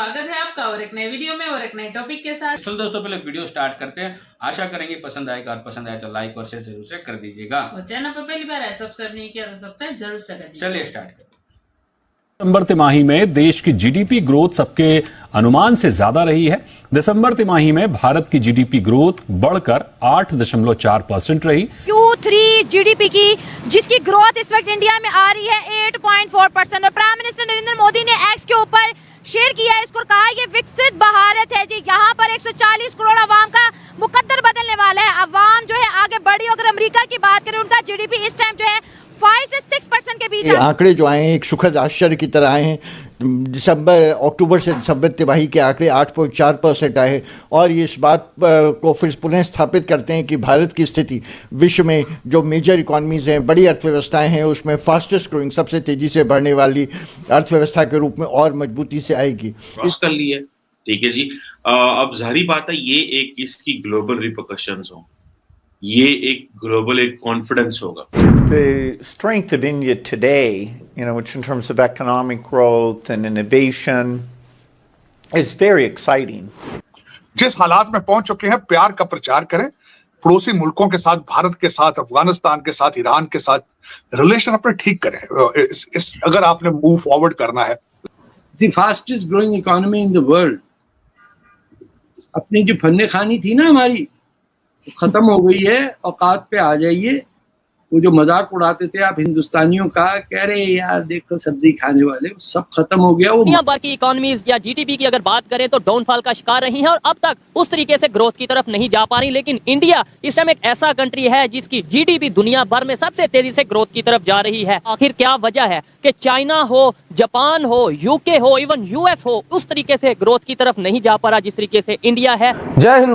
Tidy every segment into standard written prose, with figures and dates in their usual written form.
स्वागत है आपका और एक नए वीडियो में और एक नए टॉपिक के साथ। चलो दोस्तों, पहले वीडियो स्टार्ट करते हैं। आशा करेंगे पसंद आएगा, और पसंद आए तो लाइक और शेयर जरूर से कर दीजिएगा। और चैनल पर पहली बार है सब्सक्राइब नहीं किया तो सब्सक्राइब जरूर से कर दीजिए। चलिए स्टार्ट करते हैं। दिसंबर तिमाही में देश की जीडीपी ग्रोथ सबके अनुमान से ज्यादा रही है। दिसंबर तिमाही में भारत की जीडीपी ग्रोथ बढ़कर 8.4% रही। Q3 जीडीपी की जिसकी ग्रोथ इस वक्त इंडिया में आ रही है 8.4% और प्राइम मिनिस्टर नरेंद्र मोदी ने एक्स के ऊपर शेयर किया है इसको, कहा ये विकसित भारत है जी। यहाँ पर 140 करोड़ आवाम का मुकद्दर बदलने वाला है। आवाम जो है आगे बढ़ी। अगर अमेरिका की बात करें, उनका जीडीपी इस टाइम जो है 5 से 6% के बीच। ये आंकड़े जो आए हैं एक सुखद आश्चर्य की तरह आए हैं। अक्टूबर से दिसंबर तिमाही के आंकड़े 8.4% आए और ये इस बात को फिर पुनः स्थापित करते हैं कि भारत की स्थिति विश्व में जो मेजर इकॉनमीज हैं, बड़ी अर्थव्यवस्थाएं हैं, उसमें फास्टेस्ट ग्रोइंग, सबसे तेजी से बढ़ने वाली अर्थव्यवस्था के रूप में और मजबूती से आएगी। क्रॉस कर ली है, ठीक है जी। अब जाहिर बात है ये एक इसकी ग्लोबल रिपरकशंस हो, ये एक ग्लोबल एक कॉन्फिडेंस होगा। The strength of India today, which in terms of economic growth and innovation, is very exciting. जिस हालात में पहुंच चुके हैं, प्यार का प्रचार करें। पड़ोसी मुल्कों के साथ, भारत के साथ, अफगानिस्तान के साथ, ईरान के साथ रिलेशन अपने ठीक करें। अगर आपने मूव फॉरवर्ड करना है। The fastest growing economy in the world. अपनी जो फन्ने खानी थी ना हमारी, खत्म हो गई है। औकात पे आ जाइए। वो जो मजाक उड़ाते थे आप हिंदुस्तानियों का, कह रहे यार देखो सब्जी खाने वाले, सब खत्म हो गया। वो दुनिया भर की इकोनॉमीज या जीडीपी की अगर बात करें तो डाउनफॉल का शिकार रही है और अब तक उस तरीके से ग्रोथ की तरफ नहीं जा पा रही। लेकिन इंडिया इस टाइम एक ऐसा कंट्री है जिसकी जीडीपी दुनिया भर में सबसे तेजी से ग्रोथ की तरफ जा रही है। आखिर क्या वजह है कि चाइना हो, जापान हो, यूके हो, इवन यूएस हो, उस तरीके से ग्रोथ की तरफ नहीं जा पा रहा जिस तरीके से इंडिया है। जय हिंद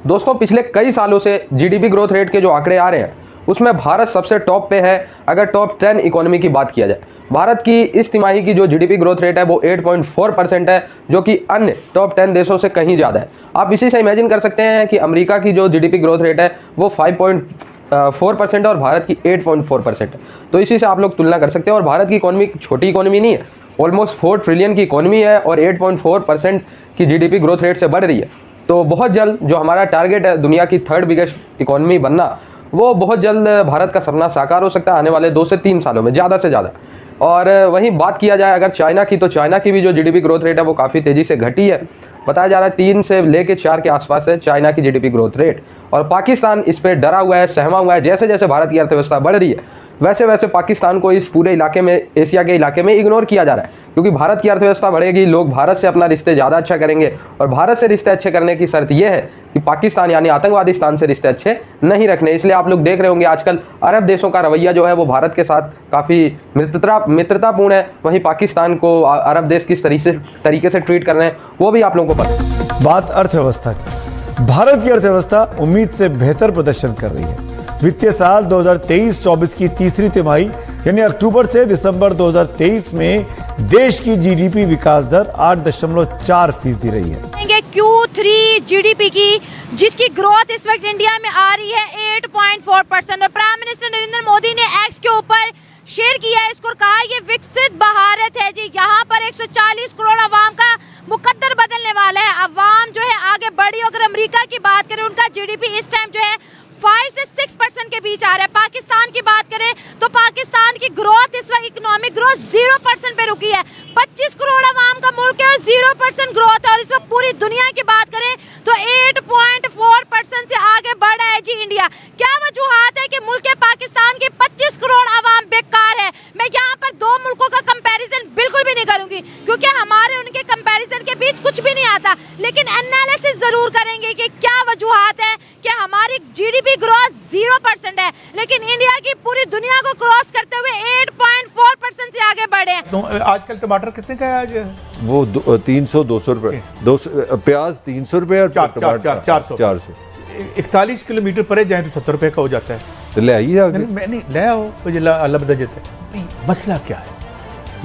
दोस्तों, पिछले कई सालों से जीडीपी ग्रोथ रेट के जो आंकड़े आ रहे हैं उसमें भारत सबसे टॉप पे है। अगर टॉप 10 इकोनॉमी की बात किया जाए, भारत की इस तिमाही की जो जीडीपी ग्रोथ रेट है वो 8.4% है, जो कि अन्य टॉप 10 देशों से कहीं ज़्यादा है। आप इसी से इमेजिन कर सकते हैं कि अमेरिका की जो जीडीपी ग्रोथ रेट है वो 5.4% है और भारत की 8.4% है। तो इसी से आप लोग तुलना कर सकते हैं। और भारत की इकोनॉमी छोटी इकोनॉमी नहीं है, ऑलमोस्ट 4 ट्रिलियन की इकोनॉमी है और 8.4% की जीडीपी ग्रोथ रेट से बढ़ रही है। तो बहुत जल्द जो हमारा टारगेट है दुनिया की 3rd बिगेस्ट इकोनॉमी बनना, वो बहुत जल्द भारत का सपना साकार हो सकता है आने वाले 2 से 3 सालों में, ज़्यादा से ज़्यादा। और वहीं बात किया जाए अगर चाइना की, तो चाइना की भी जो जीडीपी ग्रोथ रेट है वो काफ़ी तेज़ी से घटी है। बताया जा रहा है 3 से लेकर 4 के आसपास है चाइना की जीडीपी ग्रोथ रेट। और पाकिस्तान इस पर डरा हुआ है, सहमा हुआ है। जैसे जैसे भारत की अर्थव्यवस्था बढ़ रही है वैसे वैसे पाकिस्तान को इस पूरे इलाके में, एशिया के इलाके में इग्नोर किया जा रहा है, क्योंकि भारत की अर्थव्यवस्था बढ़ेगी, लोग भारत से अपना रिश्ते ज़्यादा अच्छा करेंगे। और भारत से रिश्ते अच्छे करने की शर्त यह है कि पाकिस्तान यानी आतंकवादिस्तान से रिश्ते अच्छे नहीं रखने। इसलिए आप लोग देख रहे होंगे आजकल अरब देशों का रवैया जो है वो भारत के साथ काफ़ी मित्रतापूर्ण है। वहीं पाकिस्तान को अरब देश किस तरीके से ट्रीट कर रहे हैं वो भी आप लोगों को पता है। बात अर्थव्यवस्था की, भारत की अर्थव्यवस्था उम्मीद से बेहतर प्रदर्शन कर रही है। वित्तीय साल 2023-24 की तीसरी तिमाही यानी अक्टूबर से दिसंबर 2023 में देश की जीडीपी विकास दर 8.4% रही है। Q3 जीडीपी की जिसकी ग्रोथ इस वक्त इंडिया में आ रही है 8.4% और प्राइम मिनिस्टर नरेंद्र मोदी ने एक्स के ऊपर शेयर किया है इसको, कहा ये विकसित भारत है जी। यहाँ पर 140 करोड़ आवाम का मुकद्दर बदलने वाला है। आवाम जो है आगे बढ़ी। अगर अमेरिका की बात करें, उनका जीडीपी इस टाइम जो है 5 से 6% के बीच आ रहा है। पाकिस्तान की बात करें तो पाकिस्तान की ग्रोथ इस वक्त इकोनॉमिक ग्रोथ 0% पे रुकी है। 25 करोड़ आवाम का मुल्क है और 0% ग्रोथ है। और इस वक्त पूरी दुनिया की बात करें तो 8.4% से आगे बढ़ रहा है जी इंडिया। क्या वजूहात है कि मुल्क पाकिस्तान की 25 करोड़ आवाम बेकार है? मैं यहाँ पर 2 मुल्कों का कंपैरिजन बिल्कुल भी नहीं करूंगी, क्योंकि हमारे उनके कंपैरिजन के बीच कुछ भी नहीं आता। लेकिन एनालिसिस जरूर करेंगे कि क्या वजूहात है कि हमारी जीडीपी ग्रोथ 0% है, लेकिन इंडिया की पूरी दुनिया को क्रॉस करते हुए 8.4% से आगे बढ़े हैं। तो आजकल टमाटर कितने का है आज? वो 300-200 रुपए, 200 प्याज 300 रुपए और 400। 41 किलोमीटर परे जाए तो 70 रुपए का हो जाता है। तो ले आइए आगे। मैं नहीं ले आओ, अल्लाह बदल देता है। मसला क्या है?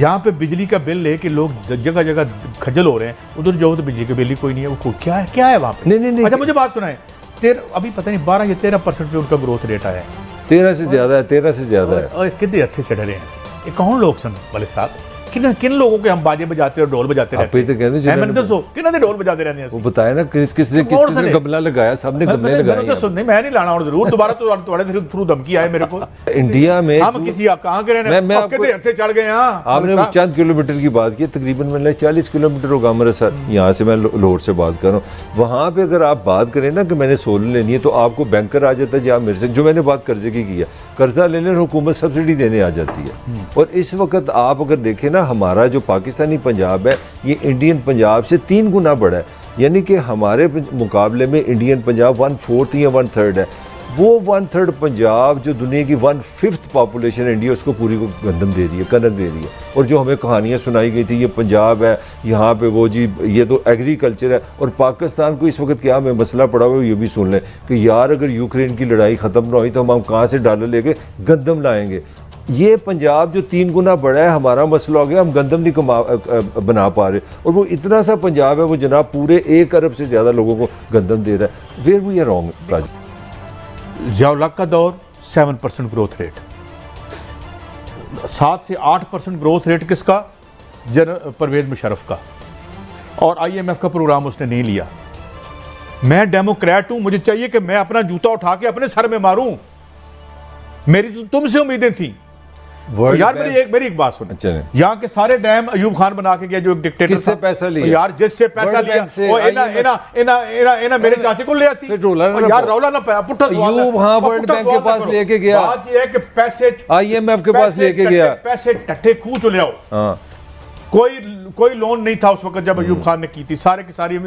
यहाँ पे बिजली का बिल लेके लोग जगह जगह खज्जल हो रहे हैं। उधर जाओ तो बिजली का बिल ही कोई नहीं है। वो क्या है वहाँ पे? नहीं। अच्छा मुझे बात सुनाए, अभी पता नहीं 12 या 13% पे उनका ग्रोथ रेट आया है। 13 से ज्यादा है। और कितने अच्छे चढ़ रहे हैं। ये कौन लोग सुन वाले साहब, किन लोगों के हम बाजे बजाते और ढोल बजाते रहते हैं? मैंने दसो किन्हों ने ढोल बजाते रहते हैं? वो बताया ना किसने गमला लगाया, सबने गमले लगाए। नहीं मैं नहीं लाना, और जरूर दोबारा तो तुम्हारे थ्रू धमकी आए मेरे को। इंडिया में हम किसी कहाँ के रहने, मैं हत्थे चढ़ गए। आपने चंद किलोमीटर की बात की, तकरीबन मैंने 40 किलोमीटर होगा अमृतसर, यहाँ से मैं लाहौर से बात कर रहा हूँ। वहाँ पे अगर आप बात करें ना कि मैंने सोलर लेनी है, तो आपको बैंकर आ जाता है जी आप मेरे से, जो मैंने बात कर्जे की है, कर्जा ले लें, हुकूमत सब्सिडी देने आ जाती है। और इस वक्त आप अगर देखें ना, हमारा जो पाकिस्तानी पंजाब है ये इंडियन पंजाब से 3 गुना बड़ा है। यानी कि हमारे मुकाबले में इंडियन पंजाब 1/4 या 1/3 है। वो 1/3 पंजाब जो दुनिया की 1/5 पॉपुलेशन इंडिया, उसको पूरी को गंदम दे रही है, कनक दे रही है। और जो हमें कहानियाँ सुनाई गई थी, ये पंजाब है, यहाँ पे वो जी ये तो एग्रीकल्चर है। और पाकिस्तान को इस वक्त क्या हमें मसला पड़ा हुआ है, ये भी सुन लें कि यार अगर यूक्रेन की लड़ाई ख़त्म ना हुई तो हम कहाँ से डॉलर लेके गंदम लाएंगे। ये पंजाब जो 3 गुना बड़ा है, हमारा मसला हो गया, हम गंदम नहीं बना पा रहे। और वो इतना सा पंजाब है, वो जनाब पूरे 1 अरब से ज़्यादा लोगों को गंदम दे रहा है। वेयर वी आर रॉन्ग राज। ज़िया-उल-हक का दौर 7% ग्रोथ रेट, 7 से 8% ग्रोथ रेट किसका? परवेज मुशर्रफ का। और IMF का प्रोग्राम उसने नहीं लिया। मैं डेमोक्रेट हूं, मुझे चाहिए कि मैं अपना जूता उठा के अपने सर में मारूं। मेरी तो तुमसे उम्मीदें थी। तो यार मेरी एक बात सुनो, यहाँ के सारे डैम अयूब खान बना के गया, जो एक डिक्टेटर। किससे पैसा लिया? यार जिससे पैसा लिया वो इना मेरे चाचे को लिया सी। यार रौला ना पाया, पुट्ठा सवाल। अयूब हाँ वर्ल्ड बैंक के पास लेके गया। बात ये है कि पैसे IMF के पास लेके गया, पैसे टट्टे खूह चले आओ। हाँ। कोई लोन नहीं था उस वक्त जब अयूब खान ने की थी, सारे की सारी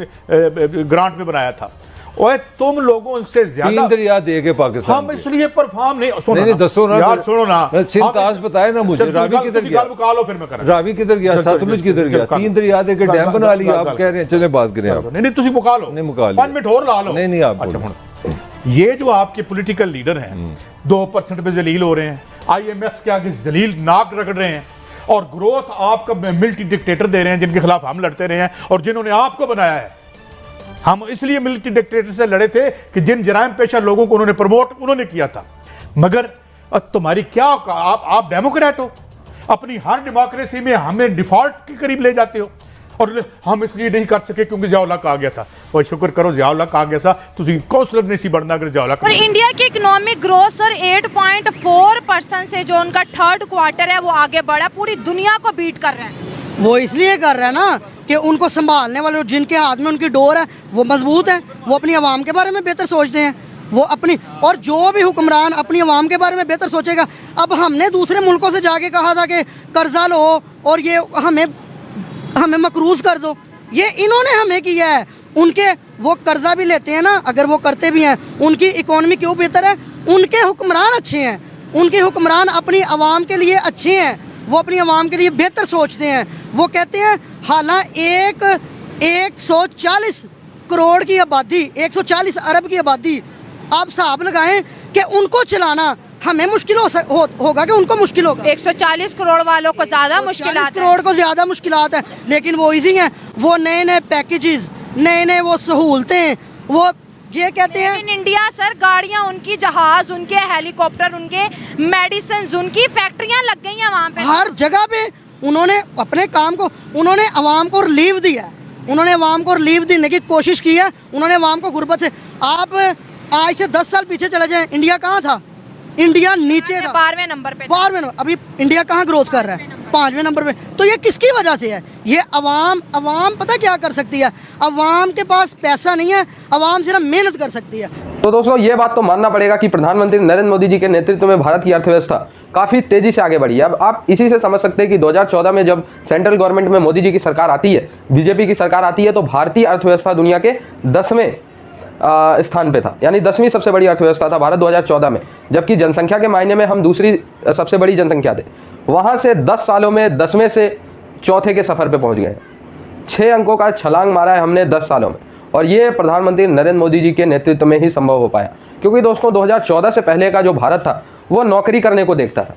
ग्रांट में बनाया था। ओए तुम लोगों से ज्यादा 3 दरिया दे के पाकिस्तान, हम इसलिए परफॉर्म नहीं। नहीं दसो ना यार, सुनो ना, सिंताज बताए ना मुझे, रावी किधर गया? फिर मैं कर रावी किधर गया, सतलुज किधर गया? 3 दरिया दे के डैम बना लिया। आप कह रहे हैं, चले बात करें आप। नहीं तुम मुका लो, नहीं मुका लो, 5 मिनट और ला लो। नहीं आप अच्छा, ये जो आपके पॉलिटिकल लीडर हैं 2% पे जलील हो रहे हैं, IMF के आगे जलील नाक रगड़ रहे हैं, और ग्रोथ आपका मिलिट्री डिक्टेटर दे रहे हैं, जिनके खिलाफ हम लड़ते रहे हैं और जिन्होंने आपको बनाया है। हम इसलिए मिलिट्री डिक्टेटर से लड़े थे कि जिन जराइम पेशा लोगों को उन्होंने प्रमोट उन्होंने किया था। मगर तुम्हारी क्या, आप डेमोक्रेट हो, अपनी हर डेमोक्रेसी में हमें डिफॉल्ट के करीब ले जाते हो। और हम इसलिए नहीं कर सके क्योंकि ज़िया-उल-हक आ गया था। और शुक्र करो ज़िया-उल-हक आ गया था, तुम कौंसलर नहीं सी बढ़ना अगर ज़िया-उल-हक। और इंडिया की इकोनॉमिक ग्रोथ सर 8.4% से जो उनका 3rd क्वार्टर है वो आगे बढ़ा, पूरी दुनिया को बीट कर रहा है। वो इसलिए कर रहा है ना कि उनको संभालने वाले जिनके हाथ में उनकी डोर है वो मजबूत है, वो अपनी आवाम के बारे में बेहतर सोचते हैं, वो अपनी, और जो भी हुक्मरान अपनी आवाम के बारे में बेहतर सोचेगा। अब हमने दूसरे मुल्कों से जाके कहा था कि कर्जा लो और ये हमें मकरूज कर दो, ये इन्होंने हमें किया है। उनके वो कर्जा भी लेते हैं ना, अगर वो करते भी हैं, उनकी इकोनॉमी क्यों बेहतर है? उनके हुक्मरान अच्छे हैं, उनके हुक्मरान अपनी आवाम के लिए अच्छे हैं, वो अपनी आवाम के लिए बेहतर सोचते हैं। वो कहते हैं हालांकि 140 करोड़ की आबादी, 140 अरब की आबादी, आप हिसाब लगाएं कि उनको चलाना हमें मुश्किल होगा कि उनको मुश्किल होगा। 140 करोड़ वालों को ज्यादा मुश्किलात, करोड़ को ज्यादा मुश्किलात है, लेकिन वो इजी हैं। वो नए पैकेजेस, नए वो सहूलतें, वो ये कहते हैं। इन इंडिया सर गाड़ियां उनकी, जहाज उनके, हेलीकॉप्टर उनके, मेडिसिन उनकी, फैक्ट्रियां लग गई हैं वहाँ पे, हर जगह पे। उन्होंने अपने काम को, उन्होंने अवाम को रिलीफ दिया है, उन्होंने अवाम को रिलीफ देने की कोशिश की है, उन्होंने अवाम को गुर्बत से। आप आज से 10 साल पीछे चले जाएं, इंडिया कहाँ था? इंडिया नीचे था, 12वें नंबर पे। 12वें नंबर। अभी इंडिया कहाँ ग्रोथ कर रहा है? 5वें नंबर पे। तो ये किसकी वजह से है? ये अवाम पता क्या कर सकती है? अवाम के पास पैसा नहीं है, अवाम सिर्फ मेहनत कर सकती है। तो दोस्तों ये बात तो मानना पड़ेगा कि प्रधानमंत्री नरेंद्र मोदी जी के नेतृत्व में भारत की अर्थव्यवस्था काफ़ी तेज़ी से आगे बढ़ी है। अब आप इसी से समझ सकते हैं कि 2014 में जब सेंट्रल गवर्नमेंट में मोदी जी की सरकार आती है, बीजेपी की सरकार आती है, तो भारतीय अर्थव्यवस्था दुनिया के 10वें स्थान पे था, यानी 10वीं सबसे बड़ी अर्थव्यवस्था था भारत 2014 में, जबकि जनसंख्या के मायने में हम दूसरी सबसे बड़ी जनसंख्या थे। वहाँ से 10 सालों में 10वें से चौथे के सफ़र पे पहुँच गए। 6 अंकों का छलांग मारा है हमने 10 सालों में, और ये प्रधानमंत्री नरेंद्र मोदी जी के नेतृत्व में ही संभव हो पाया। क्योंकि दोस्तों 2014 से पहले का जो भारत था वो नौकरी करने को देखता था,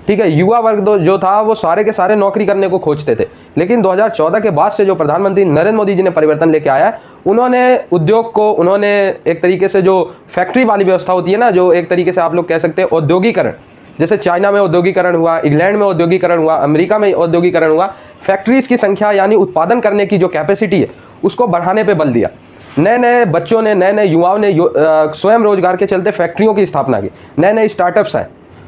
ठीक है, युवा वर्ग जो था वो सारे के सारे नौकरी करने को खोजते थे। लेकिन 2014 के बाद से जो प्रधानमंत्री नरेंद्र मोदी जी ने परिवर्तन लेके आया है, उन्होंने उद्योग को, उन्होंने एक तरीके से जो फैक्ट्री वाली व्यवस्था होती है ना, जो एक तरीके से आप लोग कह सकते हैं औद्योगिकरण, जैसे चाइना में औद्योगिकरण हुआ, इंग्लैंड में औद्योगिकरण हुआ, अमेरिका में औद्योगिकरण हुआ, फैक्ट्रीज की संख्या यानी उत्पादन करने की जो कैपेसिटी है उसको बढ़ाने पे बल दिया। नए नए बच्चों ने, नए नए युवाओं ने स्वयं रोजगार के चलते फैक्ट्रियों की स्थापना की, नए नए स्टार्टअप्स आए,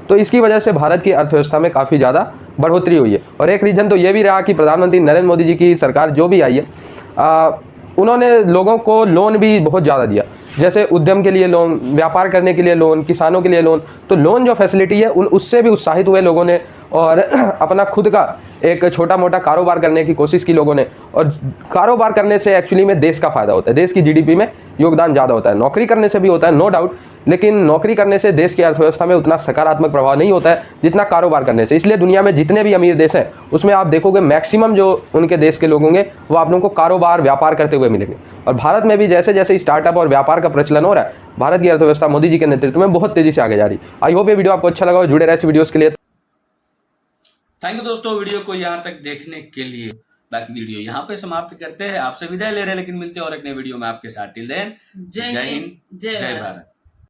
तो इसकी वजह से भारत की अर्थव्यवस्था में काफ़ी ज़्यादा बढ़ोतरी हुई है। और एक रीजन तो ये भी रहा कि प्रधानमंत्री नरेंद्र मोदी जी की सरकार जो भी आई है उन्होंने लोगों को लोन भी बहुत ज़्यादा दिया, जैसे उद्यम के लिए लोन, व्यापार करने के लिए लोन, किसानों के लिए लोन। तो लोन जो फैसिलिटी है उससे भी उत्साहित हुए लोगों ने और अपना खुद का एक छोटा मोटा कारोबार करने की कोशिश की लोगों ने। और कारोबार करने से एक्चुअली में देश का फायदा होता है, देश की जीडीपी में योगदान ज़्यादा होता है। नौकरी करने से भी होता है, नो डाउट, लेकिन नौकरी करने से देश की अर्थव्यवस्था में उतना सकारात्मक प्रभाव नहीं होता है जितना कारोबार करने से। इसलिए दुनिया में जितने भी अमीर देश हैं उसमें आप देखोगे मैक्सिमम जो उनके देश के लोग होंगे वो आप लोगों को कारोबार, व्यापार करते हुए मिलेंगे। और भारत में भी जैसे जैसे स्टार्टअप और व्यापार का प्रचलन हो रहा है, भारत की अर्थव्यवस्था मोदी जी के नेतृत्व में बहुत तेजी से आगे जा रही है। आई होप ये वीडियो आपको अच्छा लगा और जुड़े रहे ऐसी वीडियोस के लिए। थैंक यू दोस्तों, वीडियो को यहाँ तक देखने के लिए। बाकी वीडियो यहाँ पे समाप्त करते हैं, आपसे विदाई ले रहे हैं, लेकिन मिलते हैं और एक नए वीडियो में आपके साथ। टिल देन, जय हिंद, जय भारत।